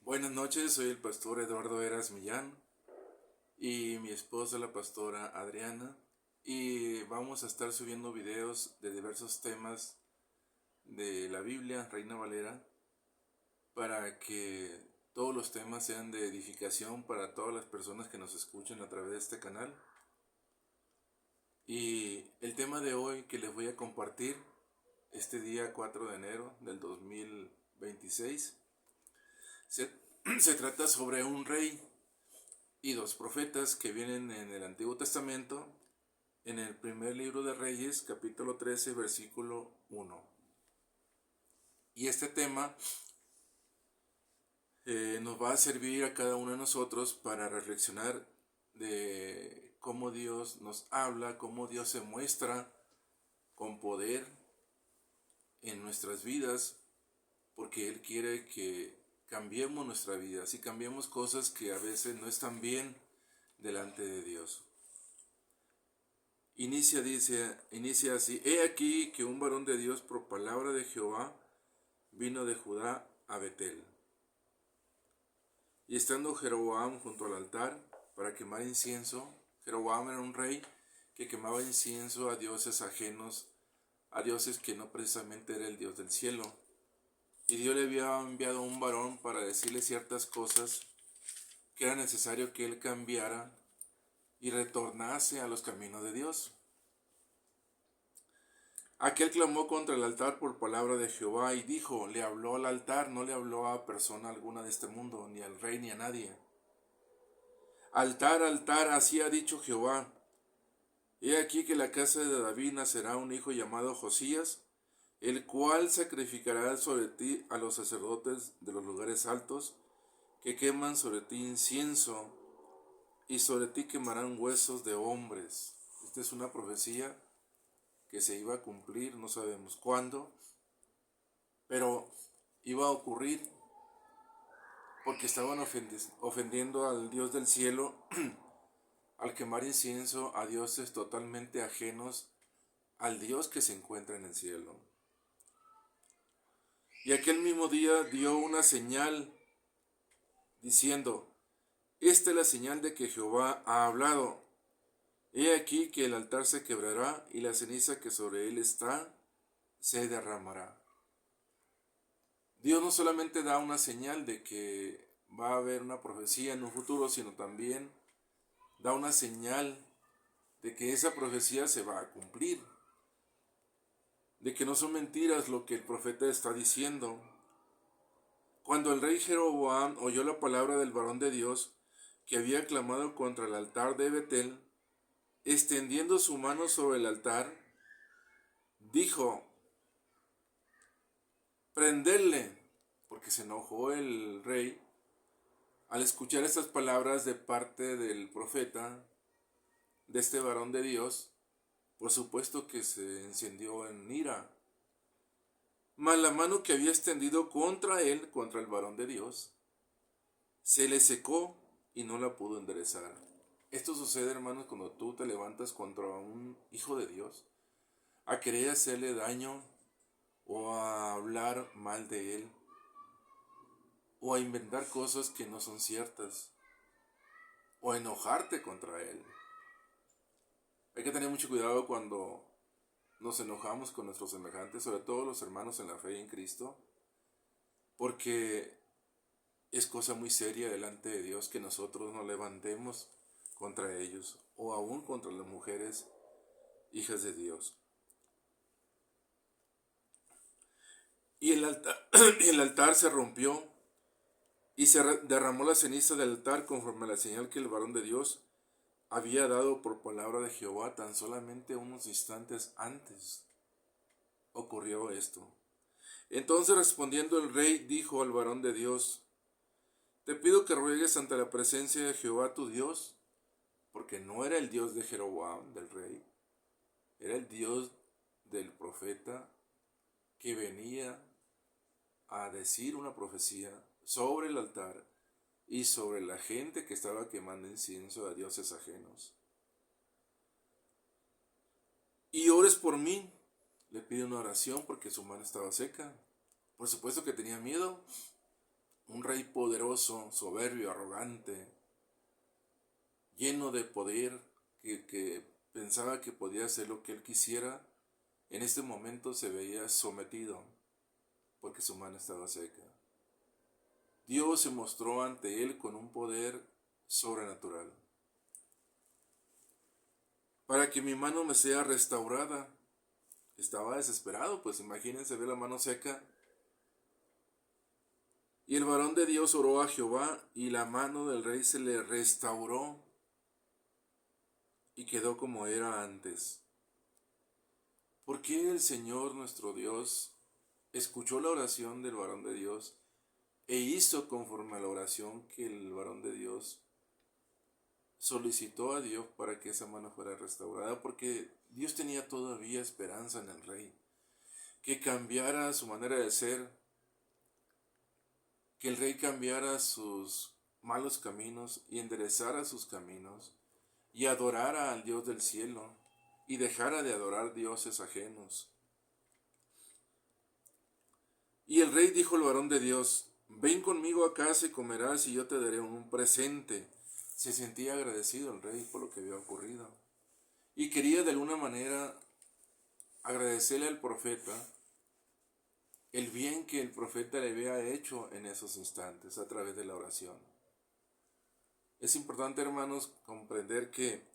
Buenas noches, soy el pastor Eduardo Eras Millán y mi esposa la pastora Adriana, y vamos a estar subiendo videos de diversos temas de la Biblia, Reina Valera, para que todos los temas sean de edificación para todas las personas que nos escuchen a través de este canal. Y el tema de hoy que les voy a compartir este día 4 de enero del 2026 se, se trata sobre un rey y dos profetas que vienen en el Antiguo Testamento, en el primer libro de Reyes, capítulo 13, versículo 1. Y este tema nos va a servir a cada uno de nosotros para reflexionar de cómo Dios nos habla, cómo Dios se muestra con poder en nuestras vidas, porque Él quiere que cambiemos nuestra vida, si cambiemos cosas que a veces no están bien delante de Dios. Inicia así: He aquí que un varón de Dios por palabra de Jehová vino de Judá a Betel. Y estando Jeroboam junto al altar para quemar incienso, Jeroboam era un rey que quemaba incienso a dioses ajenos, a dioses que no precisamente era el Dios del cielo. Y Dios le había enviado un varón para decirle ciertas cosas que era necesario que él cambiara y retornase a los caminos de Dios. Aquel clamó contra el altar por palabra de Jehová y dijo: le habló al altar, no le habló a persona alguna de este mundo, ni al rey ni a nadie. Altar, altar, así ha dicho Jehová: he aquí que la casa de David nacerá un hijo llamado Josías, el cual sacrificará sobre ti a los sacerdotes de los lugares altos, que queman sobre ti incienso, y sobre ti quemarán huesos de hombres. Esta es una profecía que se iba a cumplir, no sabemos cuándo, pero iba a ocurrir porque estaban ofendiendo al Dios del cielo al quemar incienso a dioses totalmente ajenos al Dios que se encuentra en el cielo. Y aquel mismo día dio una señal diciendo: esta es la señal de que Jehová ha hablado. He aquí que el altar se quebrará y la ceniza que sobre él está se derramará. Dios no solamente da una señal de que va a haber una profecía en un futuro, sino también da una señal de que esa profecía se va a cumplir, de que no son mentiras lo que el profeta está diciendo. Cuando el rey Jeroboam oyó la palabra del varón de Dios que había clamado contra el altar de Betel, extendiendo su mano sobre el altar, dijo: prenderle, porque se enojó el rey al escuchar estas palabras de parte del profeta, de este varón de Dios. Por supuesto que se encendió en ira. Mas la mano que había extendido contra él, contra el varón de Dios, se le secó y no la pudo enderezar. Esto sucede, hermanos, cuando tú te levantas contra un hijo de Dios a querer hacerle daño, o a hablar mal de él, o a inventar cosas que no son ciertas, o a enojarte contra él. Hay que tener mucho cuidado cuando nos enojamos con nuestros semejantes, sobre todo los hermanos en la fe y en Cristo, porque es cosa muy seria delante de Dios que nosotros nos levantemos contra ellos, o aún contra las mujeres hijas de Dios. Y el altar, y el altar se rompió, y se derramó la ceniza del altar conforme a la señal que el varón de Dios había dado por palabra de Jehová. Tan solamente unos instantes antes ocurrió esto. Entonces, respondiendo el rey, dijo al varón de Dios: te pido que ruegues ante la presencia de Jehová tu Dios, porque no era el Dios de Jeroboam, del rey, era el Dios del profeta que venía a decir una profecía sobre el altar y sobre la gente que estaba quemando incienso a dioses ajenos. Y ores por mí. Le pide una oración porque su mano estaba seca. Por supuesto que tenía miedo. Un rey poderoso, soberbio, arrogante, lleno de poder, que pensaba que podía hacer lo que él quisiera, en este momento se veía sometido porque su mano estaba seca. Dios se mostró ante él con un poder sobrenatural. Para que mi mano me sea restaurada. Estaba desesperado, pues imagínense ver la mano seca. Y el varón de Dios oró a Jehová y la mano del rey se le restauró y quedó como era antes. ¿Por qué el Señor nuestro Dios escuchó la oración del varón de Dios e hizo conforme a la oración que el varón de Dios solicitó a Dios para que esa mano fuera restaurada? Porque Dios tenía todavía esperanza en el rey, que cambiara su manera de ser, que el rey cambiara sus malos caminos y enderezara sus caminos y adorara al Dios del cielo y dejara de adorar dioses ajenos. Y el rey dijo al varón de Dios: ven conmigo a casa y comerás y yo te daré un presente. Se sentía agradecido el rey por lo que había ocurrido y quería de alguna manera agradecerle al profeta el bien que el profeta le había hecho en esos instantes a través de la oración. Es importante, hermanos, comprender que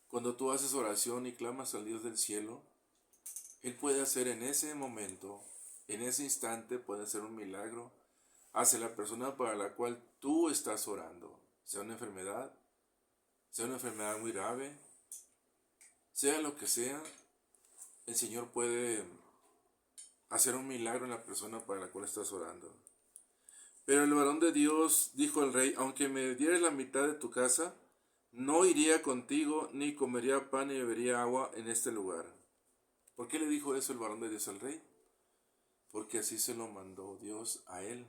cuando tú haces oración y clamas al Dios del cielo, Él puede hacer en ese momento, en ese instante, puede hacer un milagro hacia la persona para la cual tú estás orando. Sea una enfermedad muy grave, sea lo que sea, el Señor puede hacer un milagro en la persona para la cual estás orando. Pero el varón de Dios dijo al rey: aunque me dieres la mitad de tu casa, no iría contigo, ni comería pan ni bebería agua en este lugar. ¿Por qué le dijo eso el varón de Dios al rey? Porque así se lo mandó Dios a él.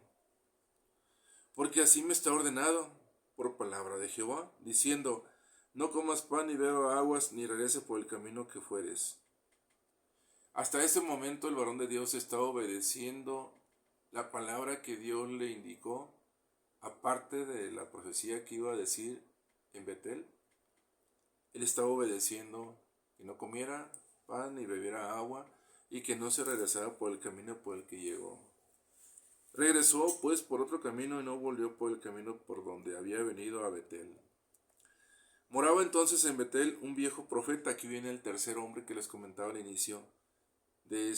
Porque así me está ordenado por palabra de Jehová, diciendo: no comas pan ni beba aguas, ni regrese por el camino que fueres. Hasta ese momento el varón de Dios estaba obedeciendo la palabra que Dios le indicó, aparte de la profecía que iba a decir en Betel. Él estaba obedeciendo que no comiera pan ni bebiera agua y que no se regresara por el camino por el que llegó. Regresó pues por otro camino y no volvió por el camino por donde había venido a Betel. Moraba entonces en Betel un viejo profeta. Aquí viene el tercer hombre que les comentaba al inicio de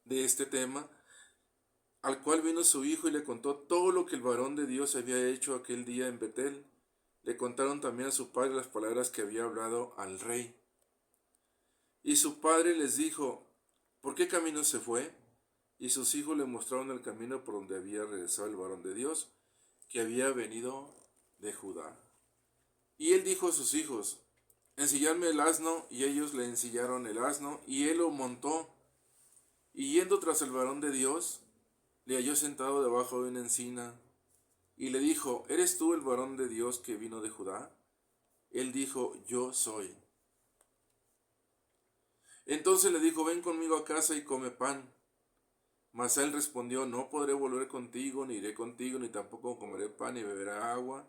este tema, al cual vino su hijo y le contó todo lo que el varón de Dios había hecho aquel día en Betel. Le contaron también a su padre las palabras que había hablado al rey. Y su padre les dijo: ¿por qué camino se fue? Y sus hijos le mostraron el camino por donde había regresado el varón de Dios, que había venido de Judá. Y él dijo a sus hijos: ensilladme el asno, y ellos le ensillaron el asno, y él lo montó. Y yendo tras el varón de Dios, le halló sentado debajo de una encina, y le dijo: ¿eres tú el varón de Dios que vino de Judá? Él dijo: yo soy. Entonces le dijo: ven conmigo a casa y come pan. Mas él respondió: no podré volver contigo, ni iré contigo, ni tampoco comeré pan ni beberé agua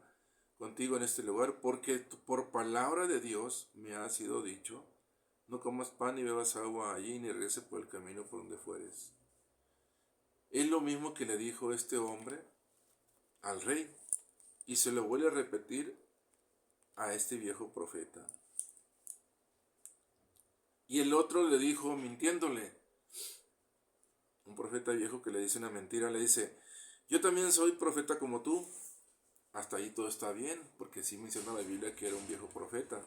contigo en este lugar, porque por palabra de Dios me ha sido dicho: no comas pan ni bebas agua allí, ni regreses por el camino por donde fueres. Es lo mismo que le dijo este hombre al rey, y se lo vuelve a repetir a este viejo profeta. Y el otro le dijo, mintiéndole, un profeta viejo que le dice una mentira, le dice: yo también soy profeta como tú. Hasta ahí todo está bien, porque sí menciona la Biblia que era un viejo profeta.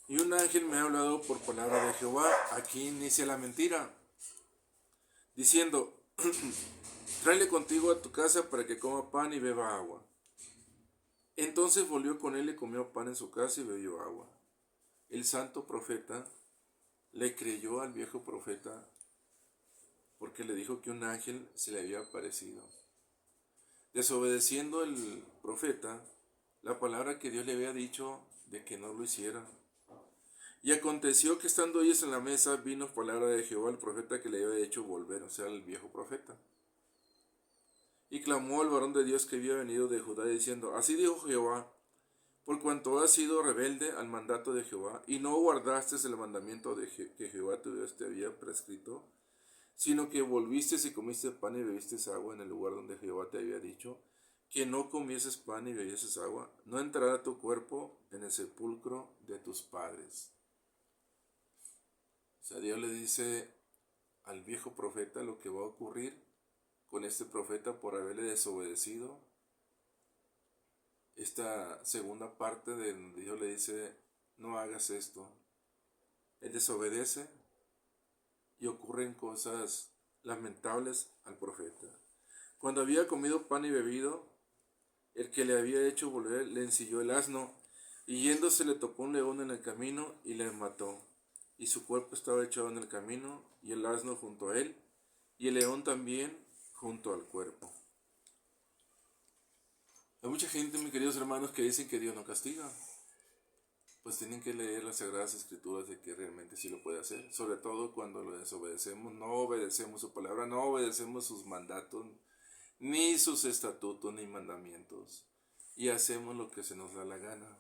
Y un ángel me ha hablado por palabra de Jehová. Aquí inicia la mentira, diciendo: tráele contigo a tu casa para que coma pan y beba agua. Entonces volvió con él y comió pan en su casa y bebió agua. El santo profeta le creyó al viejo profeta porque le dijo que un ángel se le había aparecido. Desobedeciendo el profeta la palabra que Dios le había dicho de que no lo hiciera. Y aconteció que estando ellos en la mesa, vino palabra de Jehová al profeta que le había hecho volver, o sea, el viejo profeta. Y clamó al varón de Dios que había venido de Judá, diciendo, así dijo Jehová, por cuanto has sido rebelde al mandato de Jehová, y no guardaste el mandamiento que Jehová tu Dios te había prescrito, sino que volviste y comiste pan y bebiste agua en el lugar donde Jehová te había dicho, que no comieses pan y bebieses agua, no entrará tu cuerpo en el sepulcro de tus padres. O sea, Dios le dice al viejo profeta lo que va a ocurrir con este profeta por haberle desobedecido. Esta segunda parte de donde Dios le dice, no hagas esto. Él desobedece y ocurren cosas lamentables al profeta. Cuando había comido pan y bebido, el que le había hecho volver le ensilló el asno, y yéndose le topó un león en el camino y le mató. Y su cuerpo estaba echado en el camino, y el asno junto a él, y el león también junto al cuerpo. Hay mucha gente, mis queridos hermanos, que dicen que Dios no castiga. Pues tienen que leer las Sagradas Escrituras de que realmente sí lo puede hacer. Sobre todo cuando lo desobedecemos, no obedecemos su palabra, no obedecemos sus mandatos, ni sus estatutos, ni mandamientos. Y hacemos lo que se nos da la gana.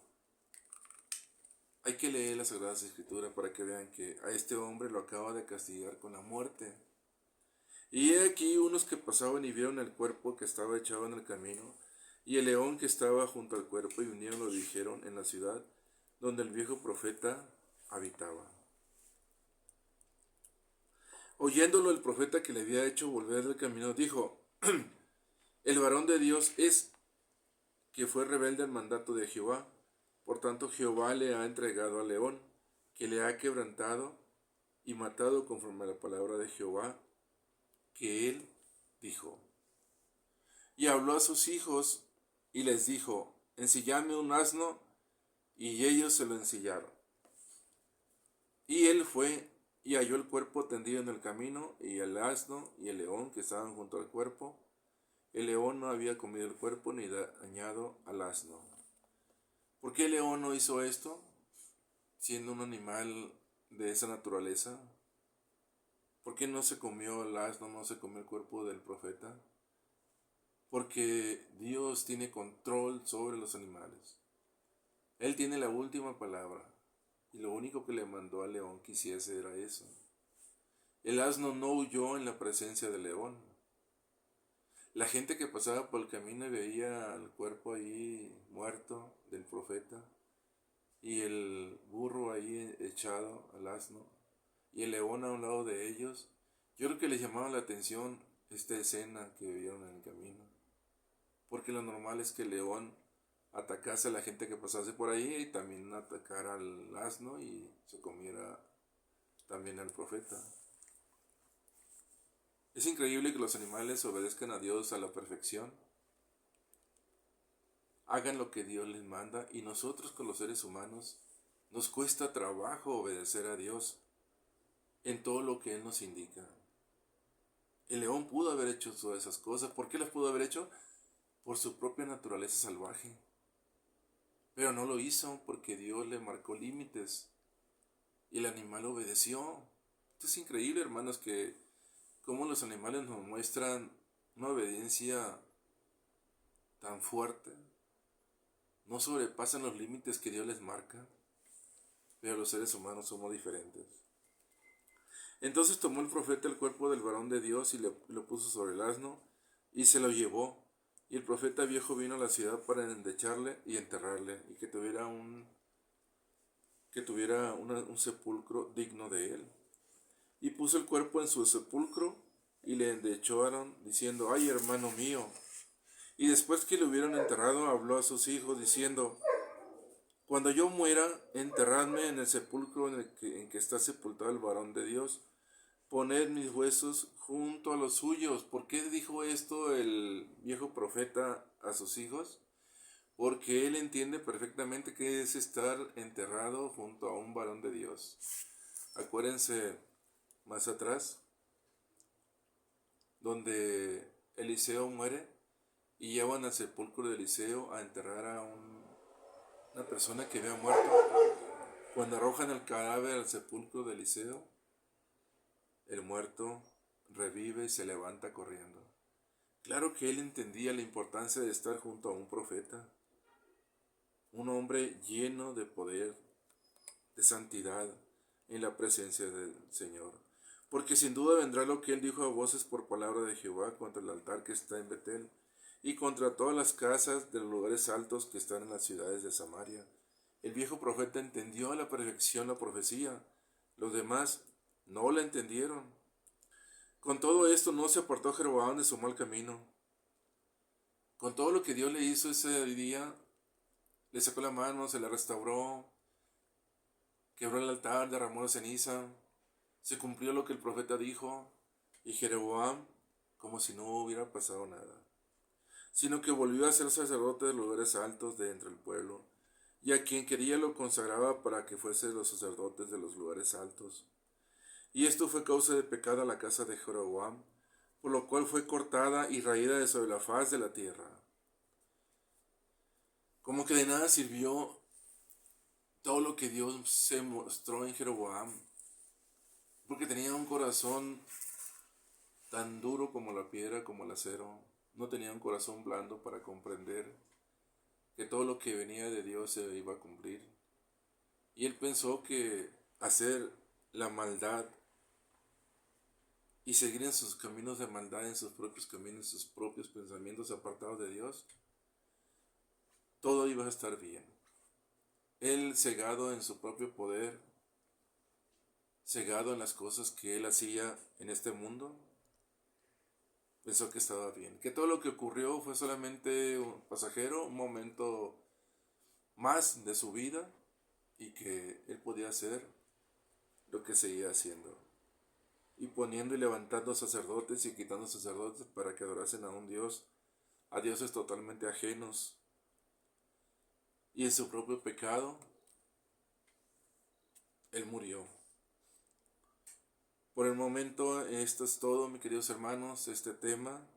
Hay que leer las Sagradas Escrituras para que vean que a este hombre lo acaba de castigar con la muerte. Y he aquí unos que pasaban y vieron el cuerpo que estaba echado en el camino, y el león que estaba junto al cuerpo, y vinieron y lo dijeron en la ciudad donde el viejo profeta habitaba. Oyéndolo el profeta que le había hecho volver del camino, dijo, el varón de Dios es que fue rebelde al mandato de Jehová. Por tanto Jehová le ha entregado al león, que le ha quebrantado y matado conforme a la palabra de Jehová, que él dijo. Y habló a sus hijos y les dijo, ensilladme un asno, y ellos se lo ensillaron. Y él fue y halló el cuerpo tendido en el camino, y el asno y el león que estaban junto al cuerpo. El león no había comido el cuerpo ni dañado al asno. ¿Por qué el león no hizo esto, siendo un animal de esa naturaleza? ¿Por qué no se comió el asno, no se comió el cuerpo del profeta? Porque Dios tiene control sobre los animales. Él tiene la última palabra. Y lo único que le mandó al león que hiciese era eso. El asno no huyó en la presencia del león. La gente que pasaba por el camino y veía el cuerpo ahí muerto del profeta, y el burro ahí echado al asno, y el león a un lado de ellos, yo creo que les llamaba la atención esta escena que vieron en el camino. Porque lo normal es que el león atacase a la gente que pasase por ahí, y también atacara al asno y se comiera también al profeta. Es increíble que los animales obedezcan a Dios a la perfección, hagan lo que Dios les manda, y nosotros con los seres humanos nos cuesta trabajo obedecer a Dios en todo lo que Él nos indica. El león pudo haber hecho todas esas cosas. ¿Por qué las pudo haber hecho? Por su propia naturaleza salvaje. Pero no lo hizo porque Dios le marcó límites y el animal obedeció. Esto es increíble, hermanos, que cómo los animales nos muestran una obediencia tan fuerte. No sobrepasan los límites que Dios les marca, pero los seres humanos somos diferentes. Entonces tomó el profeta el cuerpo del varón de Dios y lo puso sobre el asno y se lo llevó. Y el profeta viejo vino a la ciudad para endecharle y enterrarle, y que tuviera un sepulcro digno de él. Y puso el cuerpo en su sepulcro y le endecharon, diciendo, ay, hermano mío. Y después que lo hubieron enterrado, habló a sus hijos, diciendo, cuando yo muera, enterradme en el sepulcro en que está sepultado el varón de Dios. Poned mis huesos junto a los suyos. ¿Por qué dijo esto el viejo profeta a sus hijos? Porque él entiende perfectamente que es estar enterrado junto a un varón de Dios. Acuérdense más atrás, donde Eliseo muere y llevan al sepulcro de Eliseo a enterrar a una persona que había muerto. Cuando arrojan el cadáver al sepulcro de Eliseo, el muerto revive y se levanta corriendo. Claro que él entendía la importancia de estar junto a un profeta, un hombre lleno de poder, de santidad, en la presencia del Señor. Porque sin duda vendrá lo que él dijo a voces por palabra de Jehová contra el altar que está en Betel, y contra todas las casas de los lugares altos que están en las ciudades de Samaria. El viejo profeta entendió a la perfección la profecía, los demás no la entendieron. Con todo esto no se apartó Jeroboam de su mal camino. Con todo lo que Dios le hizo ese día, le sacó la mano, se le restauró, quebró el altar, derramó la ceniza, se cumplió lo que el profeta dijo, y Jeroboam como si no hubiera pasado nada, sino que volvió a ser sacerdote de los lugares altos de entre el pueblo, y a quien quería lo consagraba para que fuese los sacerdotes de los lugares altos. Y esto fue causa de pecado a la casa de Jeroboam, por lo cual fue cortada y raída de sobre la faz de la tierra. Como que de nada sirvió todo lo que Dios se mostró en Jeroboam, porque tenía un corazón tan duro como la piedra, como el acero. No tenía un corazón blando para comprender que todo lo que venía de Dios se iba a cumplir. Y él pensó que hacer la maldad y seguir en sus caminos de maldad, en sus propios caminos, sus propios pensamientos apartados de Dios, todo iba a estar bien. Él, cegado en su propio poder, cegado en las cosas que él hacía en este mundo, pensó que estaba bien, que todo lo que ocurrió fue solamente un pasajero, un momento más de su vida, y que él podía hacer lo que seguía haciendo, y poniendo y levantando sacerdotes y quitando sacerdotes para que adorasen a un Dios, a dioses totalmente ajenos, y en su propio pecado, él murió. Por el momento esto es todo, mis queridos hermanos, este tema.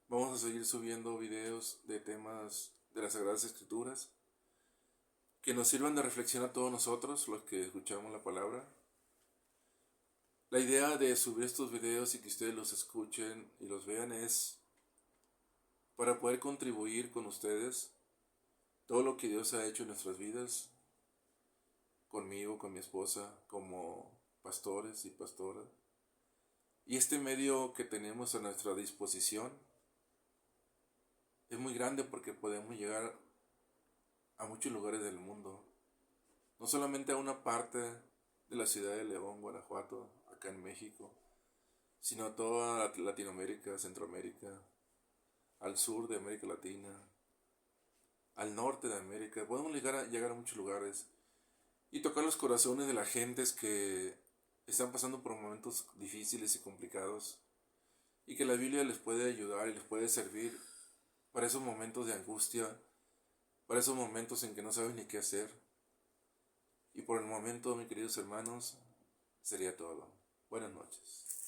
Vamos a seguir subiendo videos de temas de las Sagradas Escrituras que nos sirvan de reflexión a todos nosotros, los que escuchamos la palabra. La idea de subir estos videos y que ustedes los escuchen y los vean es para poder contribuir con ustedes todo lo que Dios ha hecho en nuestras vidas, conmigo, con mi esposa, como pastores y pastoras. Y este medio que tenemos a nuestra disposición es muy grande porque podemos llegar a muchos lugares del mundo. No solamente a una parte de la ciudad de León, Guanajuato, acá en México, sino a toda Latinoamérica, Centroamérica, al sur de América Latina, al norte de América. Podemos llegar a muchos lugares y tocar los corazones de las gentes que están pasando por momentos difíciles y complicados, y que la Biblia les puede ayudar y les puede servir para esos momentos de angustia, para esos momentos en que no saben ni qué hacer. Y por el momento, mis queridos hermanos, sería todo. Buenas noches.